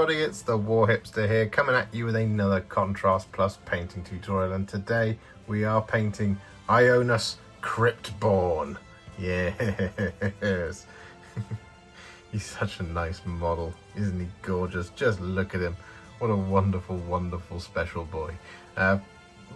Howdy, it's the Warhipster here, coming at you with another Contrast Plus painting tutorial, and today we are painting Ionus Cryptborn. Yes. He's such a nice model, isn't he gorgeous? Just look at him. What a wonderful, wonderful special boy.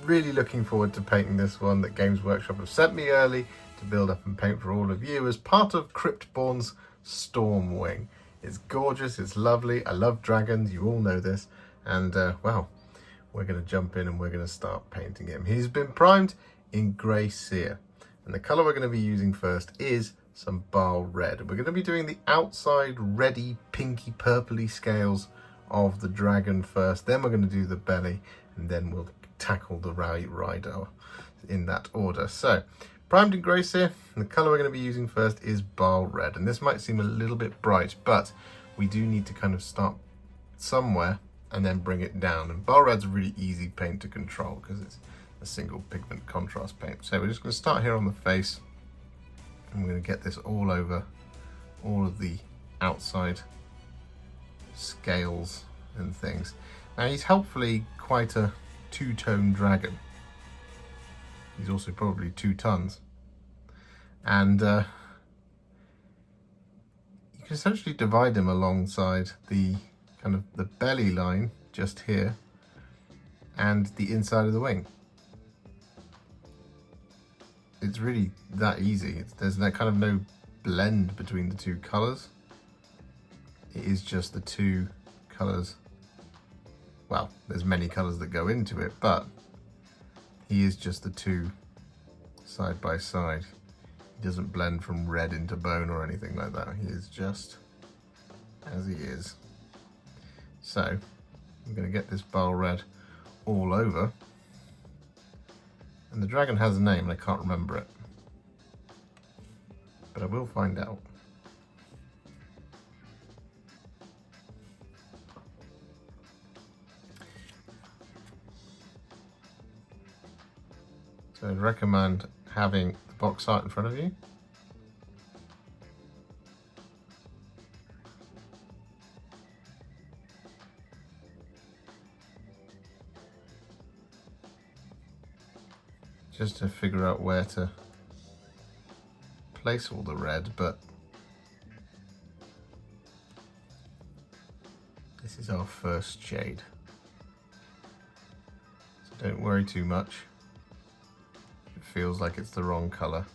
Really looking forward to painting this one that Games Workshop have sent me early to build up and paint for all of you as part of Cryptborn's Stormwing. It's gorgeous, it's lovely, I love dragons, you all know this, and well, we're going to jump in and we're going to start painting him. He's been primed in Grey Seer, and the colour we're going to be using first is some Baal Red. We're going to be doing the outside reddy, pinky, purpley scales of the dragon first, then we're going to do the belly, and then we'll tackle the rider in that order. So, primed in Grey Seer, and the colour we're going to be using first is Baal Red. And this might seem a little bit bright, but we do need to kind of start somewhere and then bring it down. And Baal Red's a really easy paint to control because it's a single pigment contrast paint. So we're just going to start here on the face, and we're going to get this all over all of the outside scales and things. Now he's helpfully quite a two-tone dragon. He's also probably 2 tons. And you can essentially divide him alongside the kind of the belly line just here and the inside of the wing. It's really that easy. There's that kind of no blend between the 2 colours. It is just the 2 colours. Well, there's many colours that go into it, but he is just the 2 side by side. He doesn't blend from red into bone or anything like that. He is just as he is. So I'm going to get this Baal Red all over. And the dragon has a name and I can't remember it. But I will find out. So I'd recommend having the box art in front of you. Just to figure out where to place all the red, but this is our first shade. So don't worry too much. Feels like it's the wrong colour.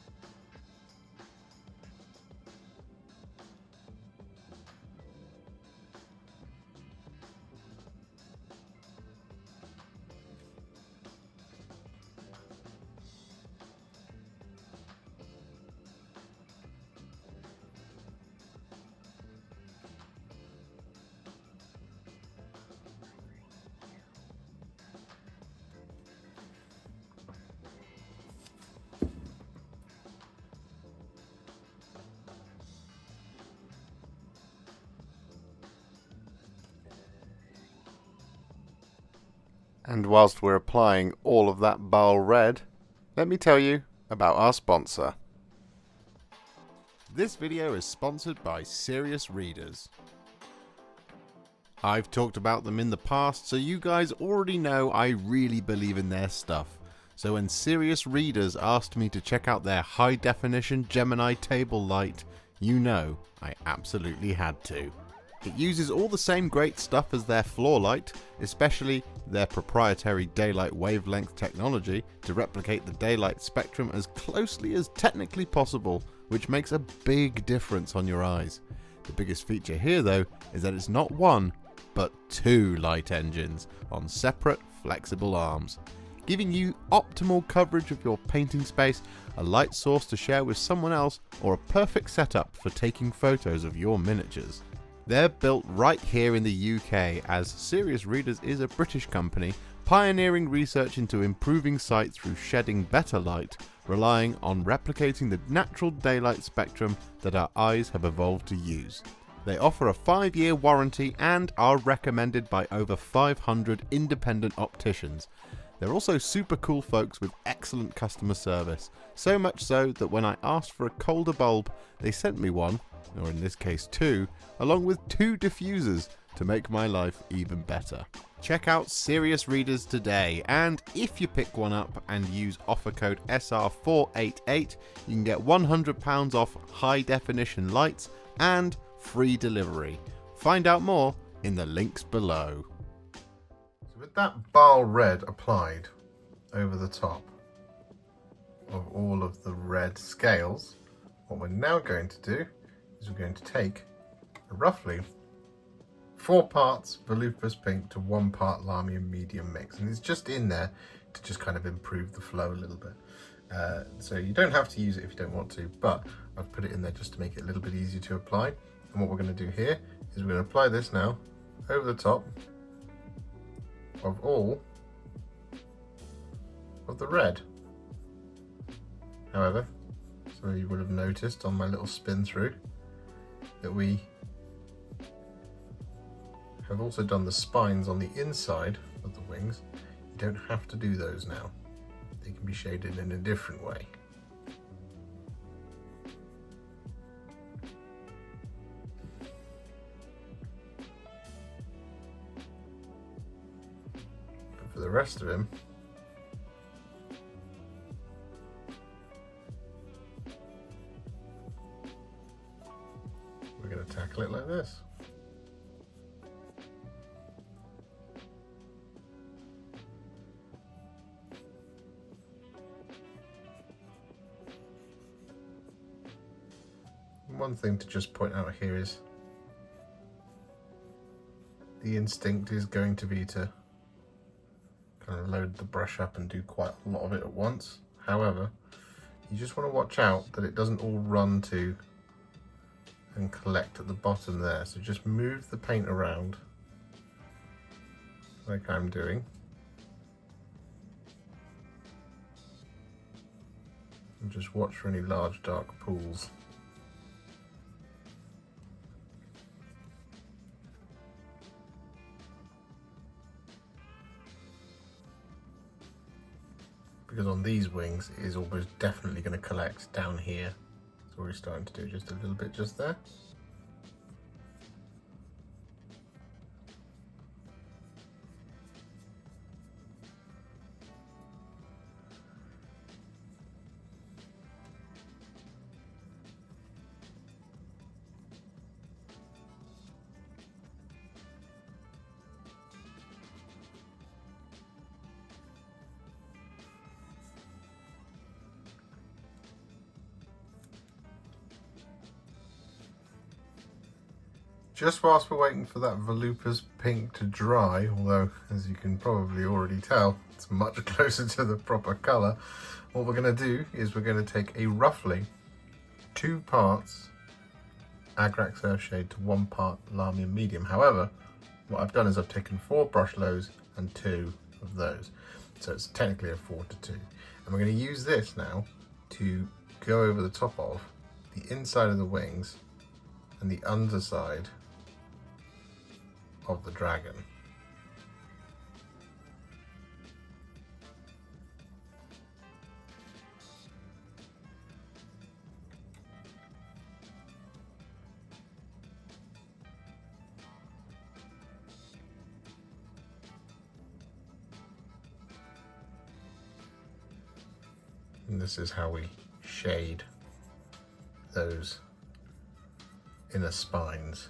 And whilst we're applying all of that Baal Red, let me tell you about our sponsor. This video is sponsored by Serious Readers. I've talked about them in the past, so you guys already know I really believe in their stuff. So when Serious Readers asked me to check out their high definition Gemini table light, you know I absolutely had to. It uses all the same great stuff as their floor light, especially their proprietary daylight wavelength technology to replicate the daylight spectrum as closely as technically possible, which makes a big difference on your eyes. The biggest feature here though is that it's not 1, but 2 light engines on separate flexible arms, giving you optimal coverage of your painting space, a light source to share with someone else, or a perfect setup for taking photos of your miniatures. They're built right here in the UK, as Serious Readers is a British company pioneering research into improving sight through shedding better light, relying on replicating the natural daylight spectrum that our eyes have evolved to use. They offer a 5-year warranty and are recommended by over 500 independent opticians. They're also super cool folks with excellent customer service, so much so that when I asked for a colder bulb, they sent me one, or in this case 2, along with 2 diffusers to make my life even better. Check out Serious Readers today, and if you pick one up and use offer code SR488, you can get £100 off high definition lights and free delivery. Find out more in the links below. So with that Baal Red applied over the top of all of the red scales, what we're now going to do is we're going to take roughly 4 parts Volupus Pink to 1 part Lahmian medium mix, and it's just in there to just kind of improve the flow a little bit. So you don't have to use it if you don't want to, but I've put it in there just to make it a little bit easier to apply. And what we're going to do here is we're going to apply this now over the top of all of the red. However, so you would have noticed on my little spin through that we have also done the spines on the inside of the wings. You don't have to do those now. They can be shaded in a different way. But for the rest of him, we're going to tackle it like this. One thing to just point out here is the instinct is going to be to kind of load the brush up and do quite a lot of it at once. However, you just want to watch out that it doesn't all run to and collect at the bottom there. So just move the paint around like I'm doing. And just watch for any large dark pools. Because on these wings it is almost definitely going to collect down here. So we're starting to do just a little bit just there. Just whilst we're waiting for that Volupus Pink to dry, although as you can probably already tell, it's much closer to the proper colour, what we're going to do is we're going to take a roughly 2 parts Agrax Earthshade to 1 part Lahmian medium. However, what I've done is I've taken 4 brush lows and 2 of those. So it's technically a 4 to 2. And we're going to use this now to go over the top of the inside of the wings and the underside of the dragon. And this is how we shade those inner spines.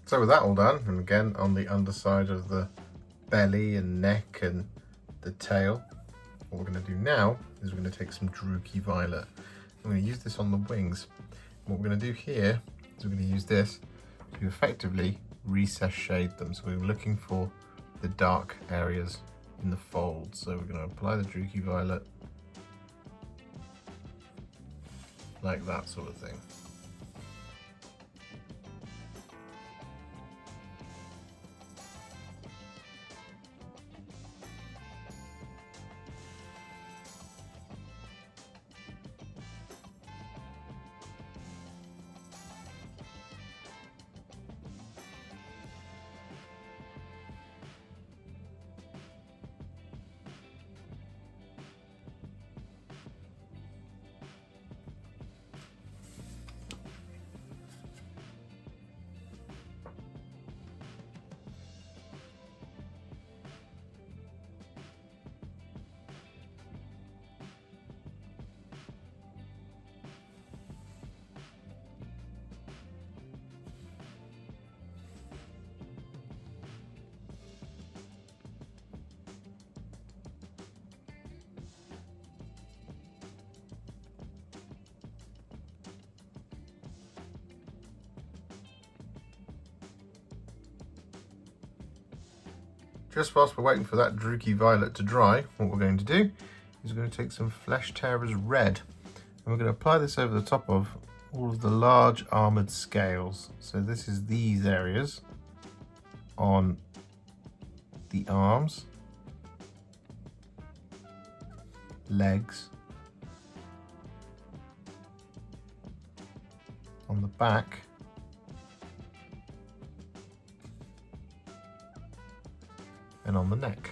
So with that all done, and again on the underside of the belly and neck and the tail, what we're going to do now is we're going to take some Druchii Violet. I'm going to use this on the wings. What we're going to do here is we're going to use this to effectively recess shade them. So we're looking for the dark areas in the folds. So we're going to apply the Druchii Violet like that sort of thing. Just whilst we're waiting for that Druchii Violet to dry, what we're going to do is we're going to take some Flesh Tearer's Red and we're going to apply this over the top of all of the large armoured scales. So this is these areas on the arms, legs, on the back, and on the neck.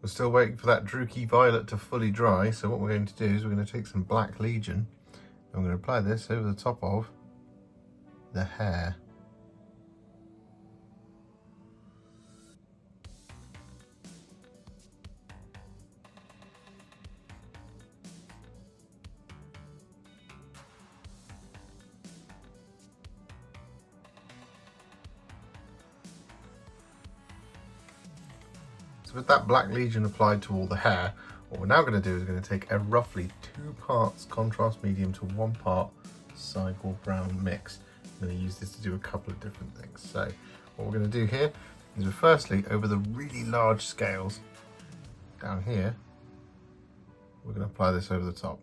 We're still waiting for that Druchii Violet to fully dry, so what we're going to do is we're going to take some Black Legion and we're going to apply this over the top of the hair. So with that Black Legion applied to all the hair, what we're now going to do is going to take a roughly 2 parts contrast medium to 1 part Cygor Brown mix. I'm going to use this to do a couple of different things. So what we're going to do here is we're firstly, over the really large scales down here, we're going to apply this over the top.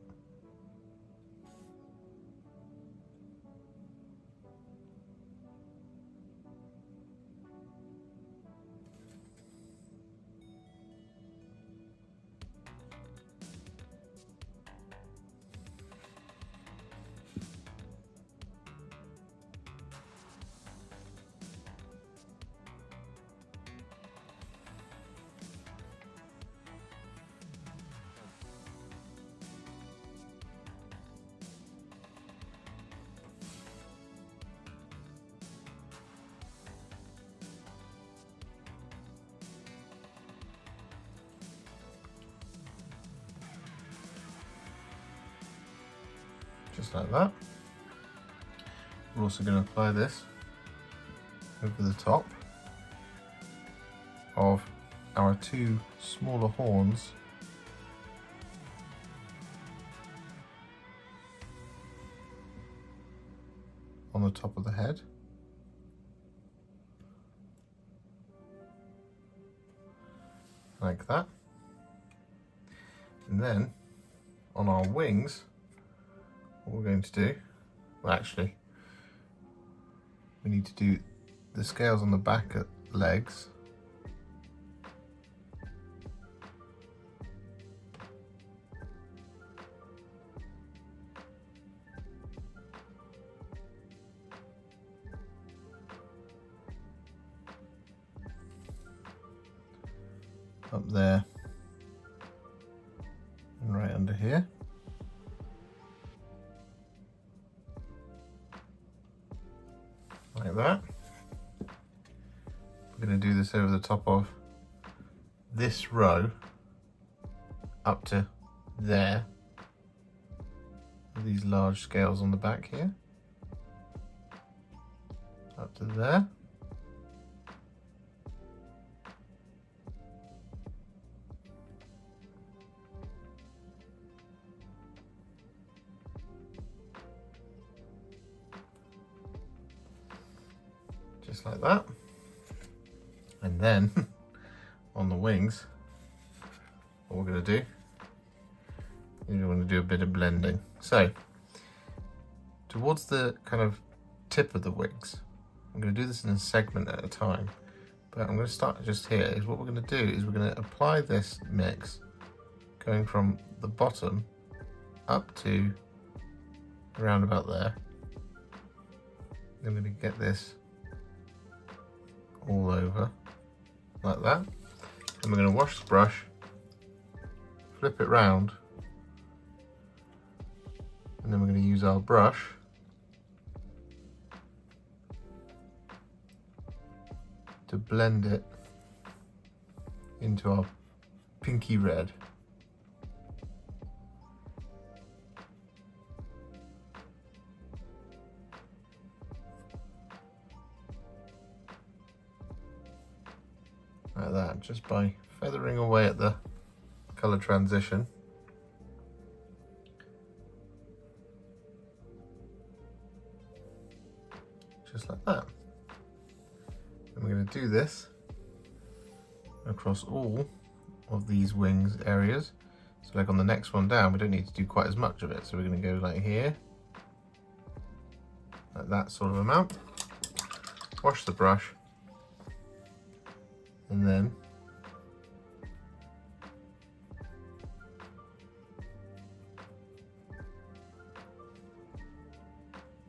Just like that. We're also going to apply this over the top of our 2 smaller horns on the top of the head. Like that. And then on our wings, what we're going to do, well actually, we need to do the scales on the back legs. Up there and right under here. like that. We're going to do this over the top of this row up to there. These large scales on the back here. Up to there. Just like that. And then on the wings, what we're going to do is we're going to do a bit of blending. So towards the kind of tip of the wings, I'm going to do this in a segment at a time, but I'm going to start just here. Is what we're going to do is we're going to apply this mix going from the bottom up to around about there. Then we're going to get this all over like that. And we're going to wash the brush, flip it round, and then we're going to use our brush to blend it into our pinky red. Like that, just by feathering away at the colour transition. Just like that. And we're going to do this across all of these wings areas. So like on the next one down, we don't need to do quite as much of it. So we're going to go like here, like that sort of amount. Wash the brush. And then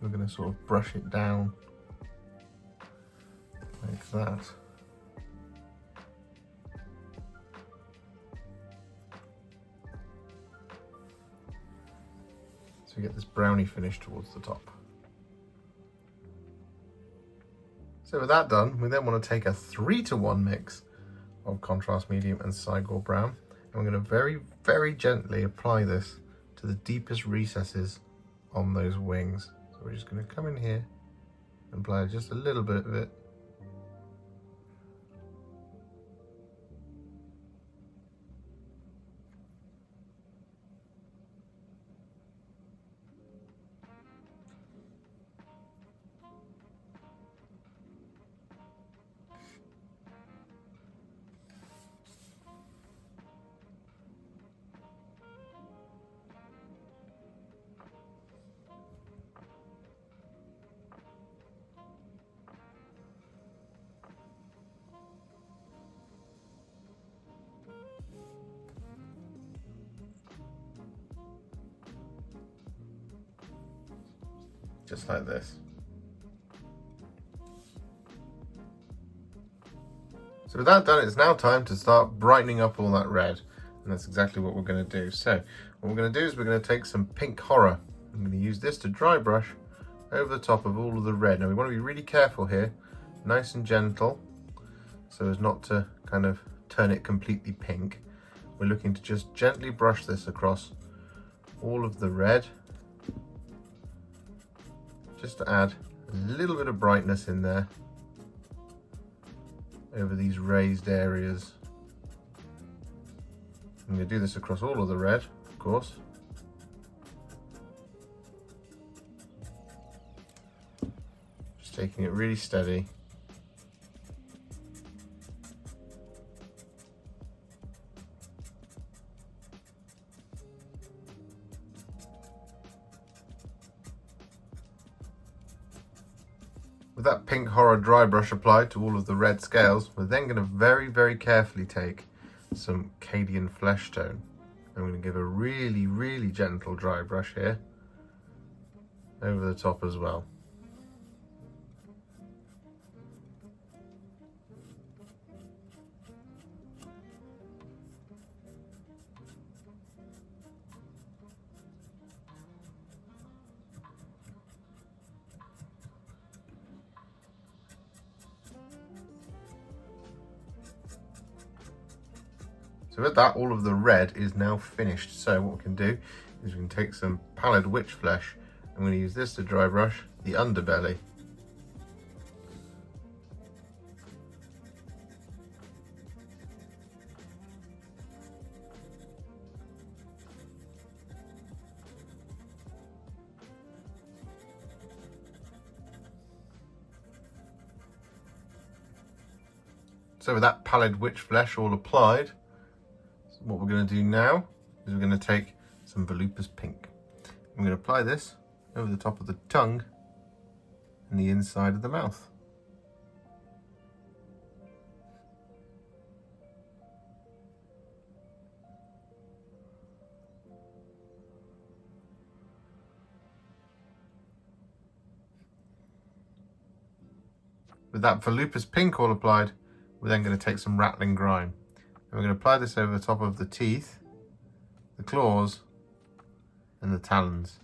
we're going to sort of brush it down like that. So we get this brownie finish towards the top. So with that done, we then want to take a 3-to-1 mix of Contrast Medium and Cygor Brown, and we're going to very, very gently apply this to the deepest recesses on those wings. So we're just going to come in here and apply just a little bit of it. Just like this. So with that done, it's now time to start brightening up all that red, and that's exactly what we're going to do. So what we're going to do is we're going to take some Pink Horror. I'm going to use this to dry brush over the top of all of the red. Now we want to be really careful here, nice and gentle, so as not to kind of turn it completely pink. We're looking to just gently brush this across all of the red, just to add a little bit of brightness in there over these raised areas. I'm going to do this across all of the red, of course. Just taking it really steady. With that Pink Horror dry brush applied to all of the red scales, we're then going to very, very carefully take some Cadian Fleshtone. I'm going to give a really, really gentle dry brush here over the top as well. So with that, all of the red is now finished. So what we can do is we can take some Pallid Wych Flesh. I'm going to use this to dry brush the underbelly. So with that Pallid Wych Flesh all applied, what we're going to do now is we're going to take some Volupus Pink. I'm going to apply this over the top of the tongue and the inside of the mouth. With that Volupus Pink all applied, we're then going to take some Ratling Grime. And we're going to apply this over the top of the teeth, the claws, and the talons.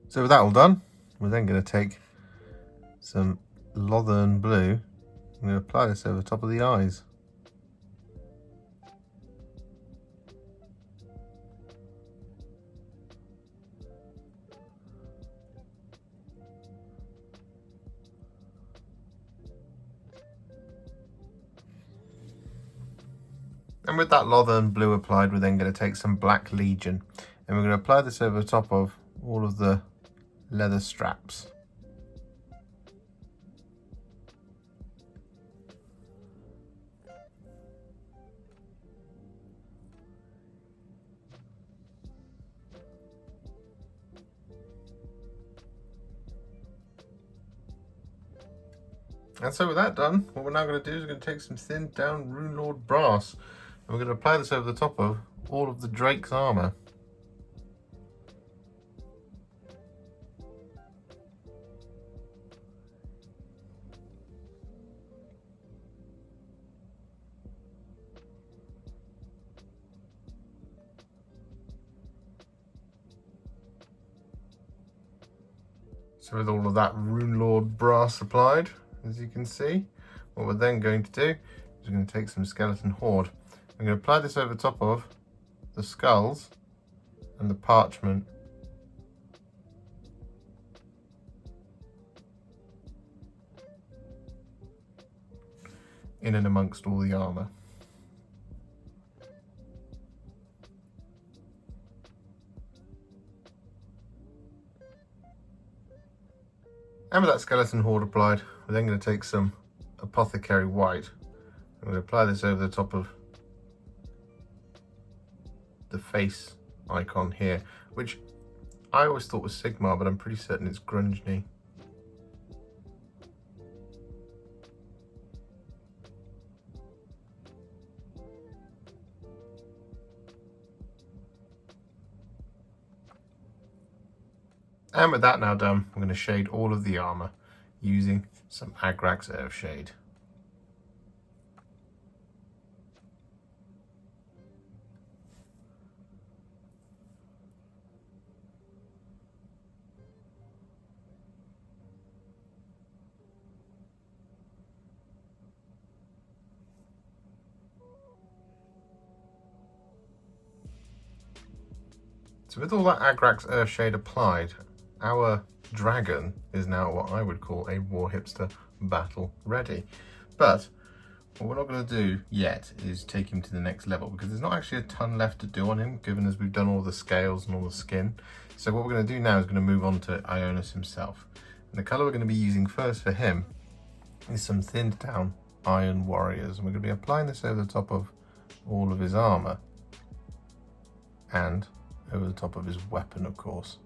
So with that all done, we're then going to take some Lothern Blue. I'm going to apply this over the top of the eyes. And with that Lothern Blue applied, we're then going to take some Black Legion. And we're going to apply this over the top of all of the leather straps. And so with that done, what we're now going to do is we're going to take some thinned down Runelord Brass. And we're going to apply this over the top of all of the Drake's armour. So with all of that Runelord Brass applied, as you can see, what we're then going to do is we're going to take some Skeleton Horde. I'm going to apply this over top of the skulls and the parchment. In and amongst all the armour. And with that Skeleton Horde applied, we're then going to take some Apothecary White. I'm going to apply this over the top of the face icon here, which I always thought was Sigmar, but I'm pretty certain it's Grunge. And with that now done, I'm going to shade all of the armour using some Agrax Earthshade. So with all that Agrax Earthshade applied, our dragon is now what I would call a Warhipster battle ready. But what we're not going to do yet is take him to the next level, because there's not actually a ton left to do on him, given as we've done all the scales and all the skin. So what we're going to do now is going to move on to Ionus himself. And the colour we're going to be using first for him is some thinned down Iron Warriors. And we're going to be applying this over the top of all of his armour and over the top of his weapon, of course.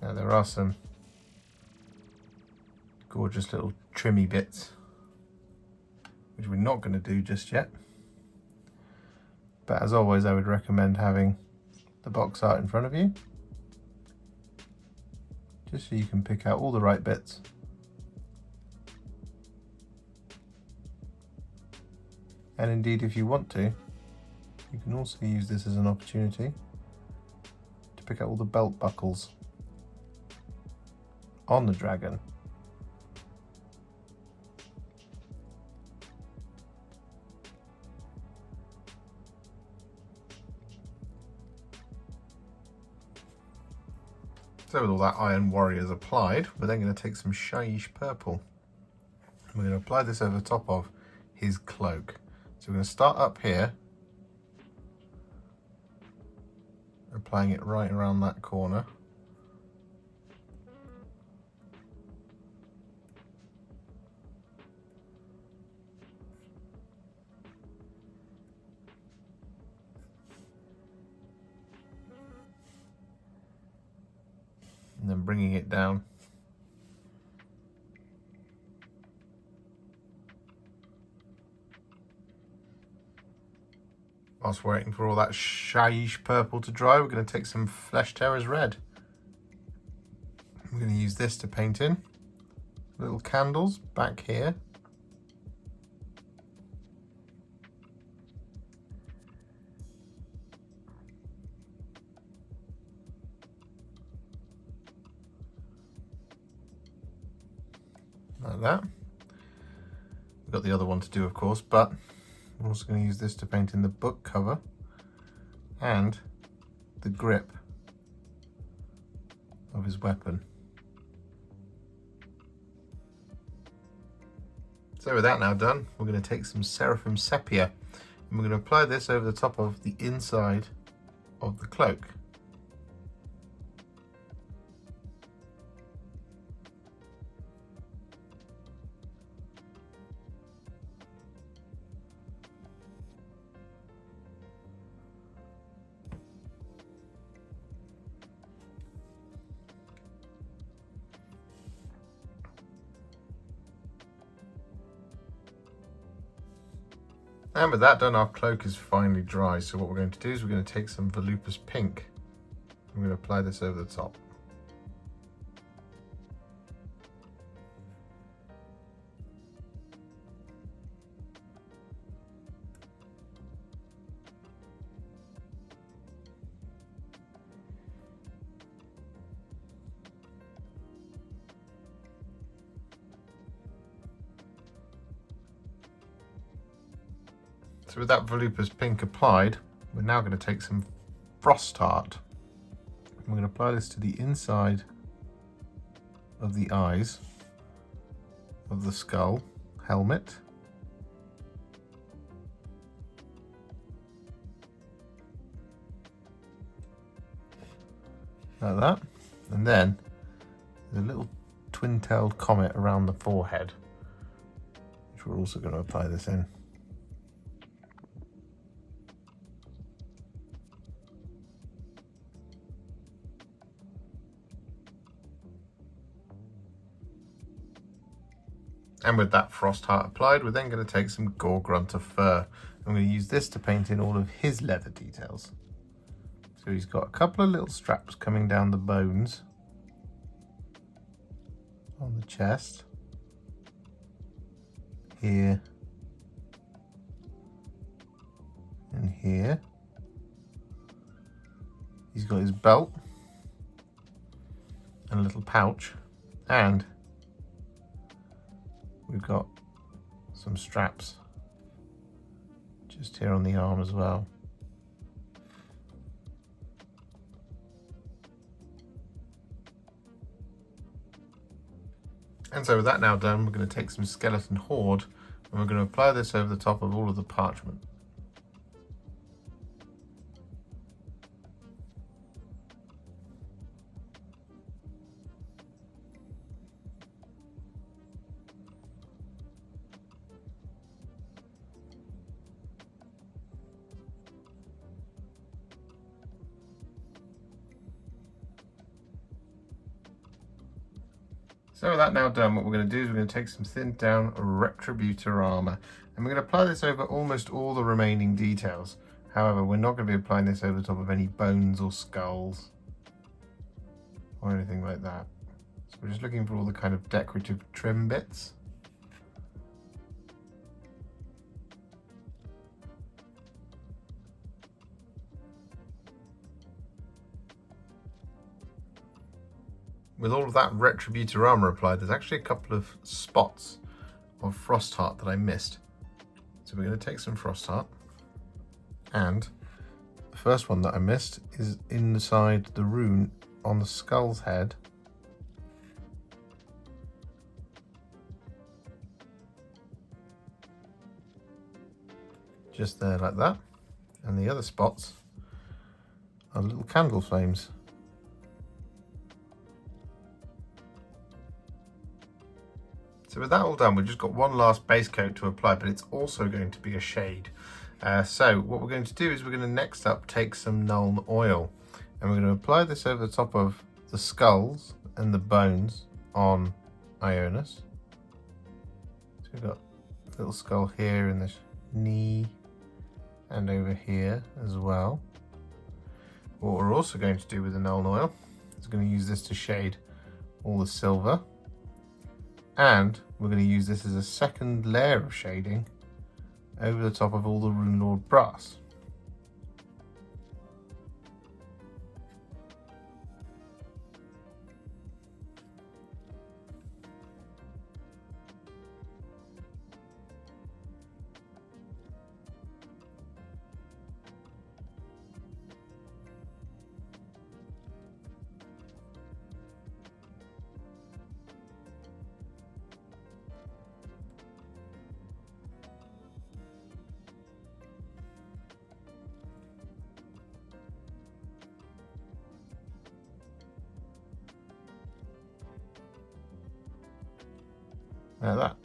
Now there are some gorgeous little trimmy bits, which we're not going to do just yet. But as always, I would recommend having the box art in front of you just so you can pick out all the right bits. And indeed, if you want to, you can also use this as an opportunity to pick out all the belt buckles on the dragon. So with all that Iron Warriors applied, we're then going to take some Shyish Purple. We're going to apply this over the top of his cloak. So we're going to start up here, applying it right around that corner. And then bringing it down. Whilst waiting for all that Shyish Purple to dry, we're going to take some Flesh Tearers Red. We're going to use this to paint in little candles back here. Like that. We've got the other one to do, of course, but I'm also going to use this to paint in the book cover and the grip of his weapon. So with that now done, we're going to take some Seraphim Sepia and we're going to apply this over the top of the inside of the cloak. And with that done, our cloak is finally dry. So what we're going to do is we're going to take some Volupus Pink. I'm going to apply this over the top. So with that Volupus Pink applied, we're now going to take some Frostheart. We're going to apply this to the inside of the eyes of the skull helmet. Like that. And then there's a little twin-tailed comet around the forehead, which we're also going to apply this in. And with that Frostheart applied, we're then going to take some Gore-Grunta Fur. I'm going to use this to paint in all of his leather details. So he's got a couple of little straps coming down the bones on the chest, here and here. He's got his belt and a little pouch, and we've got some straps just here on the arm as well. And so with that now done, we're going to take some Skeleton Horde and we're going to apply this over the top of all of the parchment. So with that now done, what we're going to do is we're going to take some thinned down Retributor Armour and we're going to apply this over almost all the remaining details. However, we're not going to be applying this over the top of any bones or skulls or anything like that. So we're just looking for all the kind of decorative trim bits. With all of that Retributor Armour applied, there's actually a couple of spots of Frostheart that I missed. So we're going to take some Frostheart, and the first one that I missed is inside the rune on the skull's head. Just there like that. And the other spots are little candle flames. So with that all done, we've just got one last base coat to apply, but it's also going to be a shade. So what we're going to do is we're going to next up take some Nuln Oil, and we're going to apply this over the top of the skulls and the bones on Ionus. So we've got a little skull here in this knee and over here as well. What we're also going to do with the Nuln Oil is we're going to use this to shade all the silver. And we're going to use this as a second layer of shading over the top of all the Runelord Brass. Like that.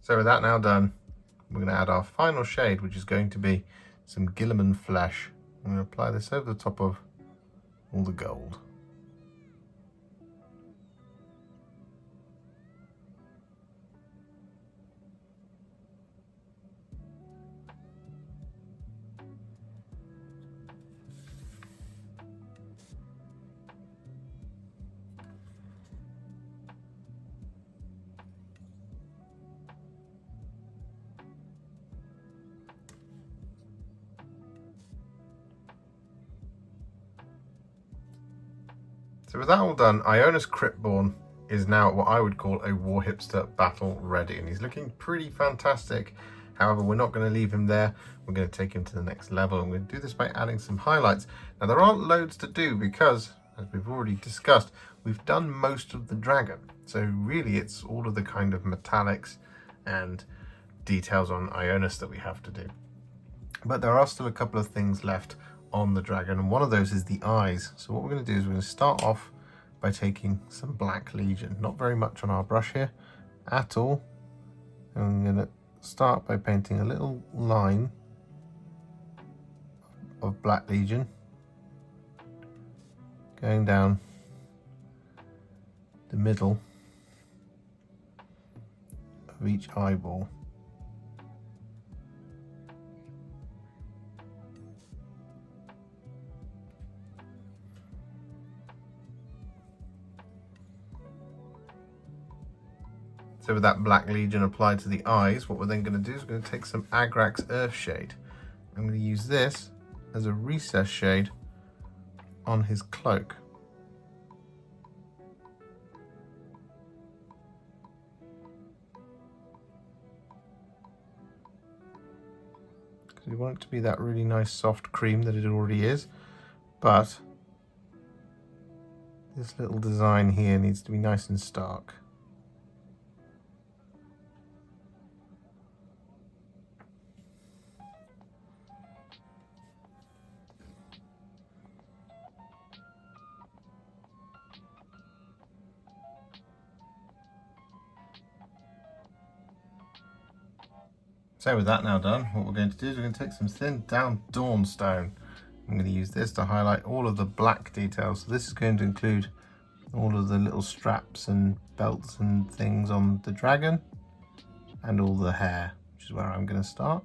So with that now done, we're going to add our final shade, which is going to be some Guilliman Flesh. I'm going to apply this over the top of all the gold. So with that all done, Ionus Cryptborn is now what I would call a Warhipster battle ready, and he's looking pretty fantastic. However, we're not going to leave him there. We're going to take him to the next level, and we're going to do this by adding some highlights. Now, there aren't loads to do because, as we've already discussed, we've done most of the dragon. So really, it's all of the kind of metallics and details on Ionus that we have to do. But there are still a couple of things left on the dragon, and one of those is the eyes. So what we're going to do is we're going to start off by taking some Black Legion, not very much on our brush here at all, and I'm going to start by painting a little line of Black Legion going down the middle of each eyeball. So with that Black Legion applied to the eyes, what we're then going to do is we're going to take some Agrax Earthshade. I'm going to use this as a recess shade on his cloak. Because we want it to be that really nice soft cream that it already is, but this little design here needs to be nice and stark. So with that now done, what we're going to do is we're going to take some thinned down Dawnstone. I'm going to use this to highlight all of the black details. So this is going to include all of the little straps and belts and things on the dragon. and all the hair, which is where I'm going to start.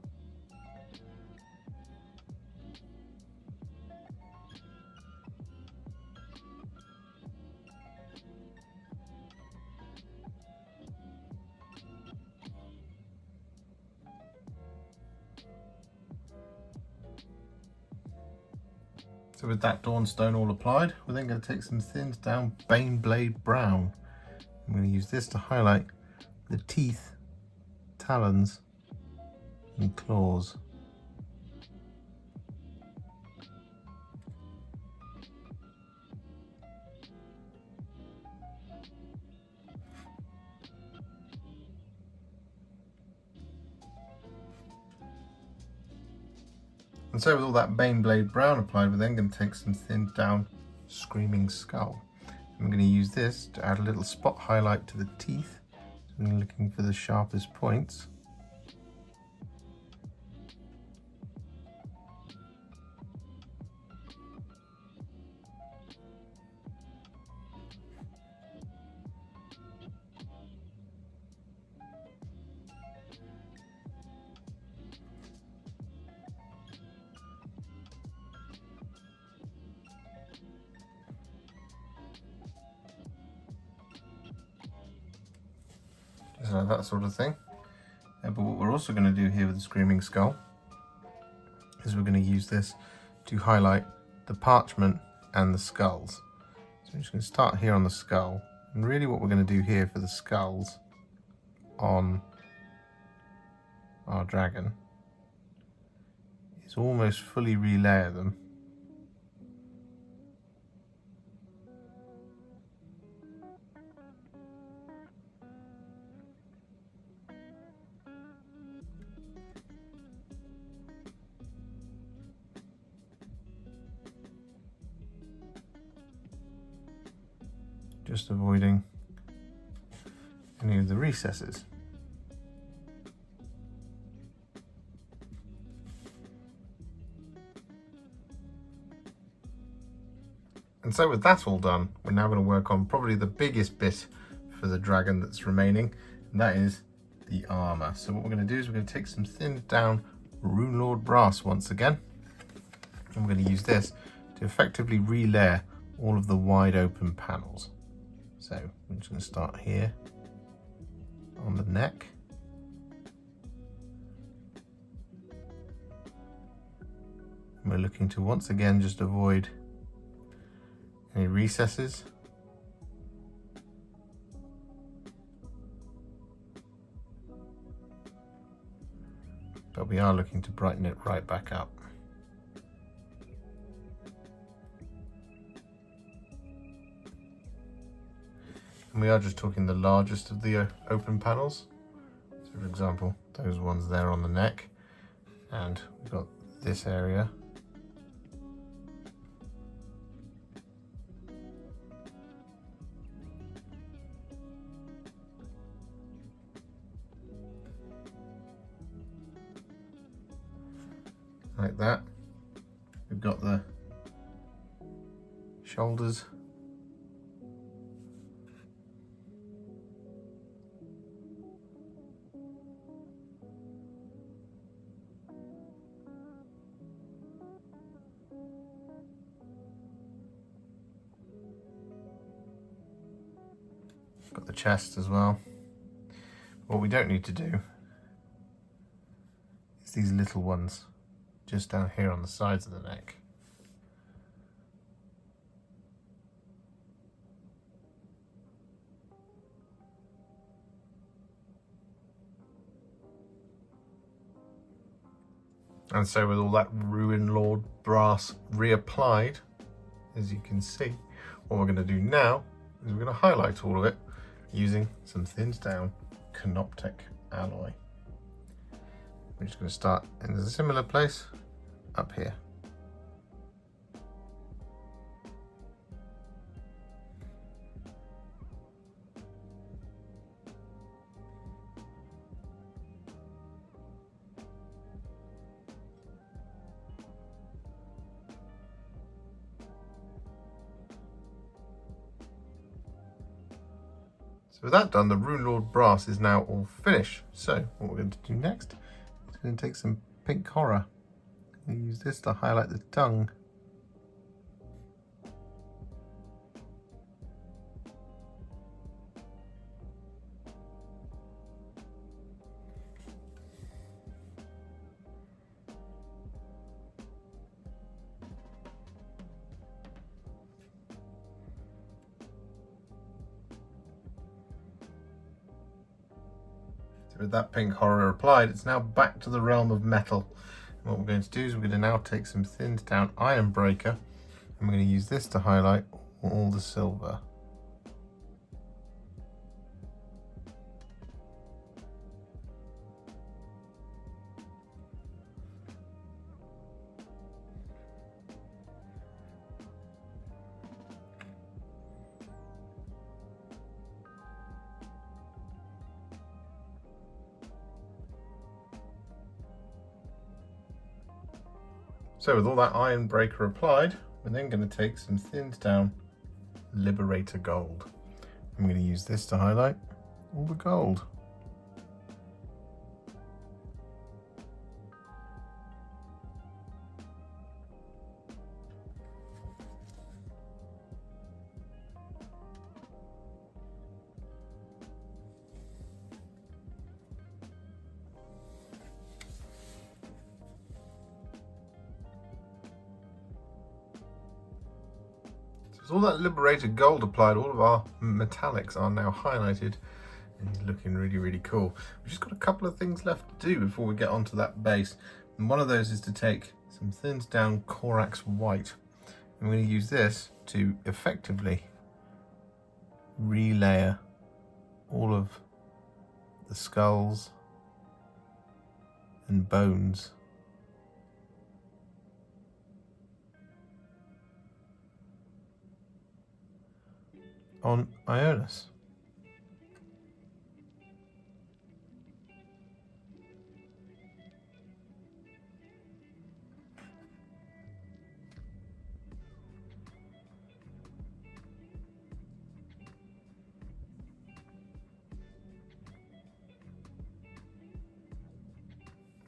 So with that Dawnstone all applied, we're then going to take some thinned down Baneblade Brown. I'm going to use this to highlight the teeth, talons and claws. And so with all that Baneblade Brown applied, we're then going to take some thinned down Screaming Skull. I'm going to use this to add a little spot highlight to the teeth. So I'm looking for the sharpest points. Just like that sort of thing. But what we're also going to do here with the Screaming Skull is we're going to use this to highlight the parchment and the skulls. So I'm just going to start here on the skull, and really what we're going to do here for the skulls on our dragon is almost fully relayer them. Just avoiding any of the recesses. And so with that all done, we're now going to work on probably the biggest bit for the dragon that's remaining, and that is the armour. So what we're going to do is we're going to take some thinned down Runelord Brass once again, and we're going to use this to effectively relayer all of the wide open panels. So we're just going to start here on the neck. And we're looking to once again just avoid any recesses. But we are looking to brighten it right back up. And we are just talking the largest of the open panels. So for example, those ones there on the neck, and we've got this area. Like that. We've got the shoulders. Got the chest as well. What we don't need to do is these little ones just down here on the sides of the neck. And so with all that Runelord Brass reapplied, as you can see, what we're going to do now is we're going to highlight all of it using some thinned down Canoptek alloy. We're just going to start in a similar place up here. So with that done, the Runelord Brass is now all finished. So what we're going to do next is going to take some pink horror and use this to highlight the tongue. So with that pink horror applied, it's now back to the realm of metal. And what we're going to do is we're going to now take some thinned down Iron Breaker, and we're going to use this to highlight all the silver. So with all that Iron Breaker applied, we're then going to take some thinned down Liberator Gold. I'm going to use this to highlight all the gold. With all that Liberated Gold applied, all of our metallics are now highlighted, and he's looking really, really cool. We've just got a couple of things left to do before we get onto that base, and one of those is to take some thinned down Agrax White. I'm going to use this to effectively relayer all of the skulls and bones on Ionus.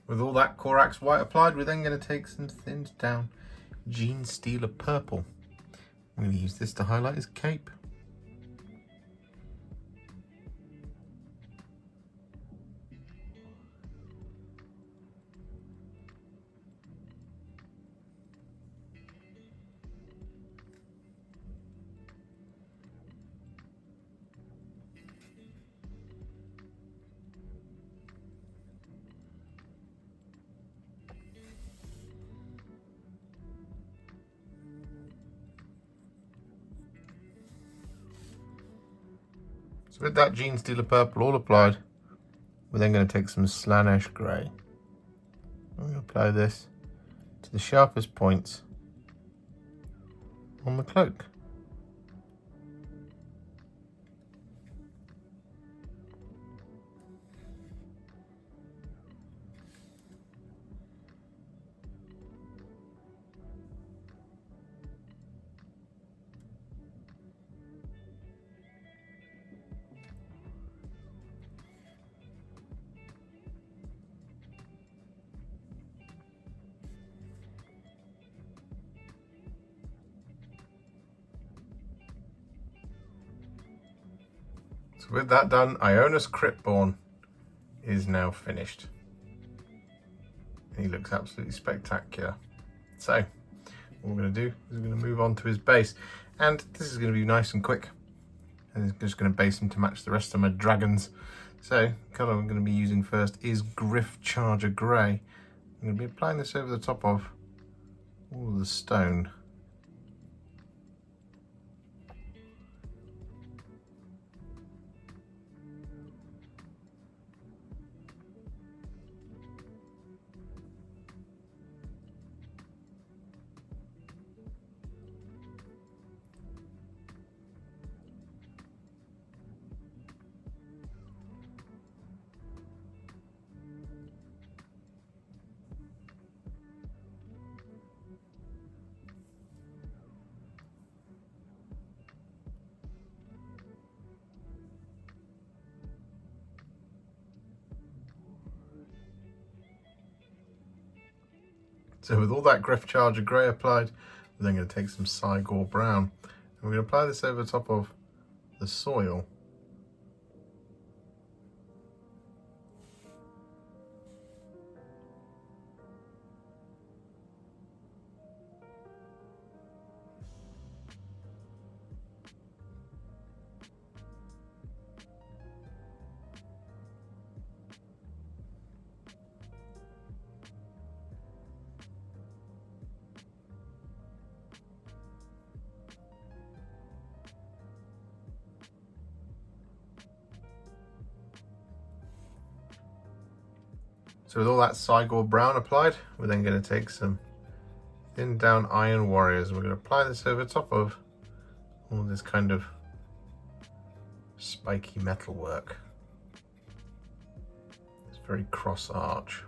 With all that Agrax White applied, we're then going to take some thinned down Genestealer Purple. I'm going to use this to highlight his cape. So with that Genestealer Purple all applied, we're then going to take some Slaanesh Grey. I'm going to apply this to the sharpest points on the cloak. So with that done, Ionus Cryptborn is now finished. And he looks absolutely spectacular. So what we're going to do is we're going to move on to his base. And this is going to be nice and quick. And I'm just going to base him to match the rest of my dragons. So the colour I'm going to be using first is Gryph-Charger Grey. I'm going to be applying this over the top of all of the stone. So with all that Gryph-Charger Grey applied, we're then going to take some Cygor Brown. And we're going to apply this over the top of the soil. So with all that Cygor Brown applied, we're then going to take some Thin Down Iron Warriors. We're going to apply this over top of all this kind of spiky metal work. It's very cross arch.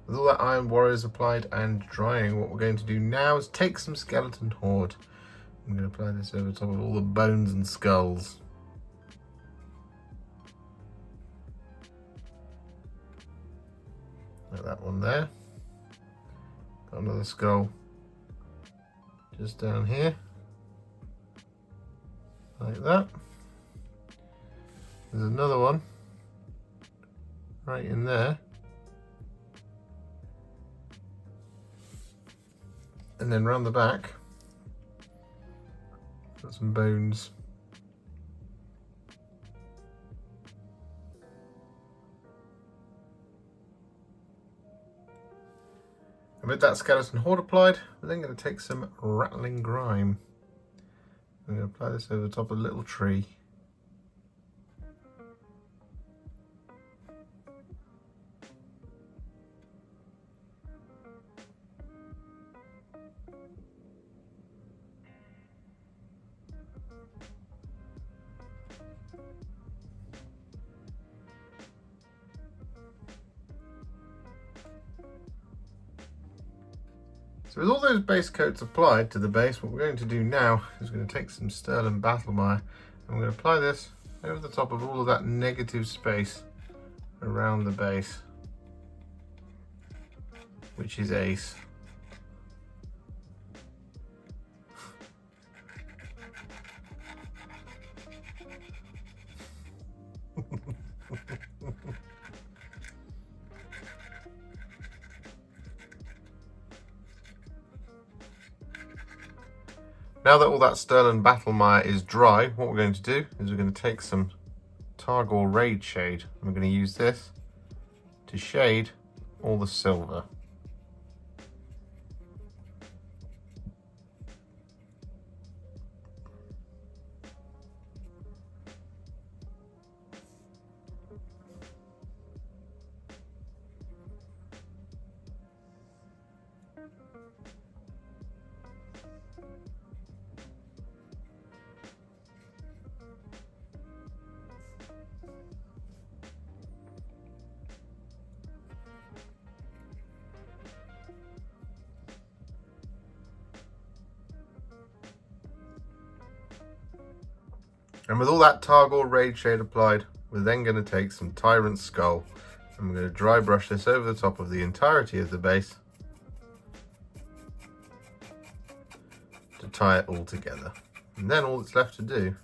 With all that Iron Warriors applied and drying, what we're going to do now is take some Skeleton Horde. I'm going to apply this over top of all the bones and skulls. Like that one there. Got another skull just down here. Like that. There's another one right in there. And then round the back, got some bones. And with that Skeleton Horde applied, we're then going to take some Ratling Grime. I'm going to apply this over the top of a little tree. So with all those base coats applied to the base, what we're going to do now is we're going to take some Sterling Battlemire and we're going to apply this over the top of all of that negative space around the base, which is ace. Now that all that Sterling Battlemire is dry, what we're going to do is we're going to take some Targor Rageshade and we're going to use this to shade all the silver. And with all that Targor Rageshade applied, we're then going to take some Tyrant Skull and we're going to dry brush this over the top of the entirety of the base to tie it all together. And then all that's left to do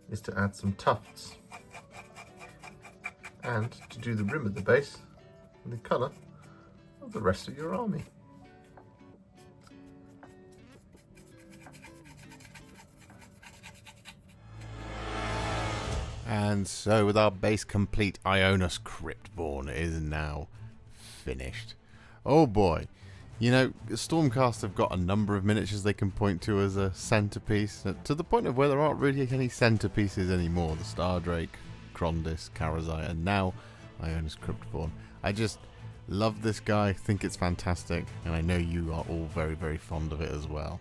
is to add some tufts and to do the rim of the base in the colour of the rest of your army. And so with our base complete, Ionus Cryptborn is now finished. Oh boy. You know, Stormcast have got a number of miniatures they can point to as a centerpiece, to the point of where there aren't really any centerpieces anymore. The Stardrake, Krondys, Karazai, and now Ionus Cryptborn. I just love this guy, think it's fantastic, and I know you are all very, very fond of it as well.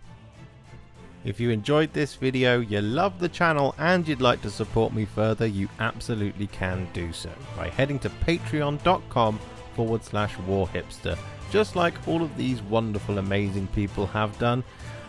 If you enjoyed this video, you love the channel, and you'd like to support me further, you absolutely can do so by heading to patreon.com/warhipster, just like all of these wonderful, amazing people have done.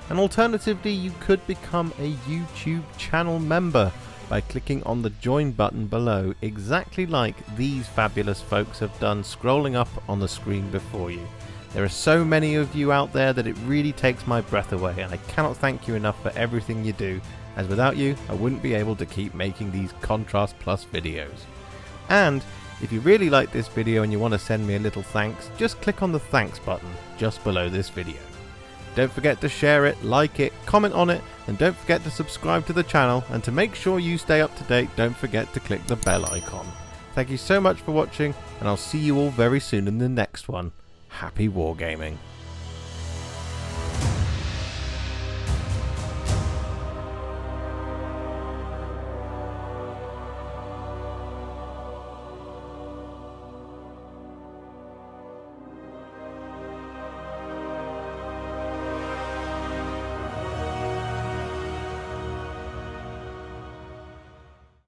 And alternatively, you could become a YouTube channel member by clicking on the join button below, exactly like these fabulous folks have done, scrolling up on the screen before you. There are so many of you out there that it really takes my breath away, and I cannot thank you enough for everything you do, as without you I wouldn't be able to keep making these Contrast Plus videos. And if you really like this video and you want to send me a little thanks, just click on the thanks button just below this video. Don't forget to share it, like it, comment on it, and don't forget to subscribe to the channel, and to make sure you stay up to date, don't forget to click the bell icon. Thank you so much for watching, and I'll see you all very soon in the next one. Happy wargaming.